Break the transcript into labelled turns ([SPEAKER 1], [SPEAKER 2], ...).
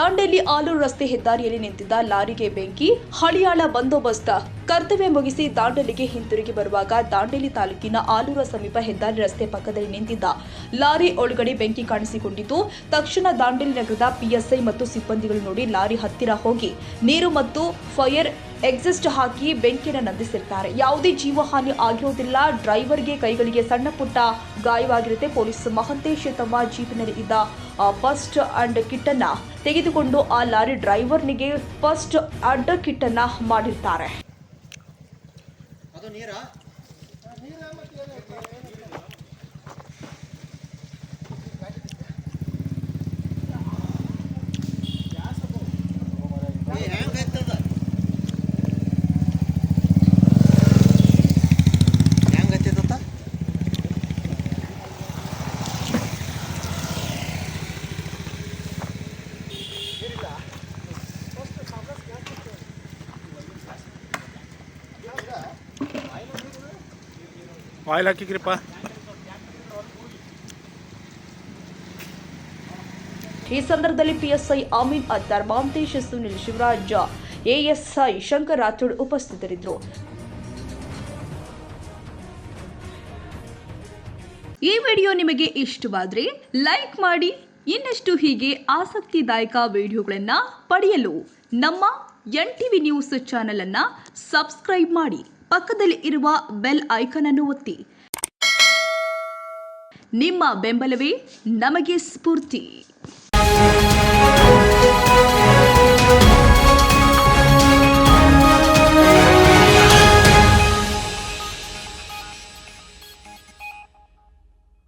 [SPEAKER 1] ದಾಂಡೇಲಿ ಆಲೂರು ರಸ್ತೆ ಹೆದ್ದಾರಿಯಲ್ಲಿ ನಿಂತಿದ್ದ ಲಾರಿಗೆ ಬೆಂಕಿ. ಹಳಿಯಾಳ ಬಂದೋಬಸ್ತ್ ಕರ್ತವ್ಯ ಮುಗಿಸಿ ದಾಂಡೇಲಿಗೆ ಹಿಂತಿರುಗಿ ಬರುವಾಗ ದಾಂಡೇಲಿ ತಾಲೂಕಿನ ಆಲೂರ ಸಮೀಪ ಹೆದ್ದಾರಿ ರಸ್ತೆ ಪಕ್ಕದಲ್ಲಿ ನಿಂತಿದ್ದ ಲಾರಿ ಒಳಗಡೆ ಬೆಂಕಿ ಕಾಣಿಸಿಕೊಂಡಿತು. ತಕ್ಷಣ ದಾಂಡೇಲಿ ನಗರದ ಪಿಎಸ್ಐ ಮತ್ತು ಸಿಬ್ಬಂದಿಗಳು ನೋಡಿ ಲಾರಿ ಹತ್ತಿರ ಹೋಗಿ ನೀರು ಮತ್ತು ಫೈರ್ ಎಕ್ಸಿಸ್ಟ್ ಹಾಕಿ ಬೆಂಕಿಯನ್ನು ನಂದಿಸಿರ್ತಾರೆ. ಯಾವುದೇ ಜೀವಹಾನಿ ಆಗಿರೋದಿಲ್ಲ. ಡ್ರೈವರ್ಗೆ ಕೈಗಳಿಗೆ ಸಣ್ಣ ಪುಟ್ಟ ಗಾಯವಾಗಿರುತ್ತೆ. ಪೊಲೀಸ್ ಮಹಂತೇಶ್ ತಮ್ಮ ಜೀಪಿನಲ್ಲಿ ಇದ್ದ ಫಸ್ಟ್ ಅಂಡ್ ಕಿಟ್ ಅನ್ನ ತೆಗೆದುಕೊಂಡು ಆ ಲಾರಿ ಡ್ರೈವರ್ನಿಗೆ ಫಸ್ಟ್ ಅಡ್ ಕಿಟ್ ಅನ್ನ ಮಾಡಿರ್ತಾರೆ.
[SPEAKER 2] ಆಯಿಲ್ ಹಾಕಿಕ್ರಿಪ್ಪ.
[SPEAKER 1] ಈ ಸಂದರ್ಭದಲ್ಲಿ ಪಿಎಸ್ಐ ಅಮೀನ್ ಅತ್ತಾರ್, ಮಹಂತೇಶ್, ಸುನಿಲ್, ಶಿವರಾಜ್, ಎಎಸ್ಐ ಶಂಕರ್ ರಾಥೋಡ್ ಉಪಸ್ಥಿತರಿದ್ದರು. ಈ ವಿಡಿಯೋ ನಿಮಗೆ ಇಷ್ಟವಾದರೆ ಲೈಕ್ ಮಾಡಿ. ಇನ್ನಷ್ಟು ಹೀಗೆ ಆಸಕ್ತಿದಾಯಕ ವಿಡಿಯೋಗಳನ್ನು ಪಡೆಯಲು ನಮ್ಮ NTV ನ್ಯೂಸ್ ಚಾನೆಲ್ ಅನ್ನು ಸಬ್ಸ್ಕ್ರೈಬ್ ಮಾಡಿ. ಪಕ್ಕದಲ್ಲಿ ಇರುವ ಬೆಲ್ ಐಕಾನ್ ಅನ್ನು ಒತ್ತಿ. ನಿಮ್ಮ ಬೆಂಬಲವೇ ನಮಗೆ ಸ್ಫೂರ್ತಿ.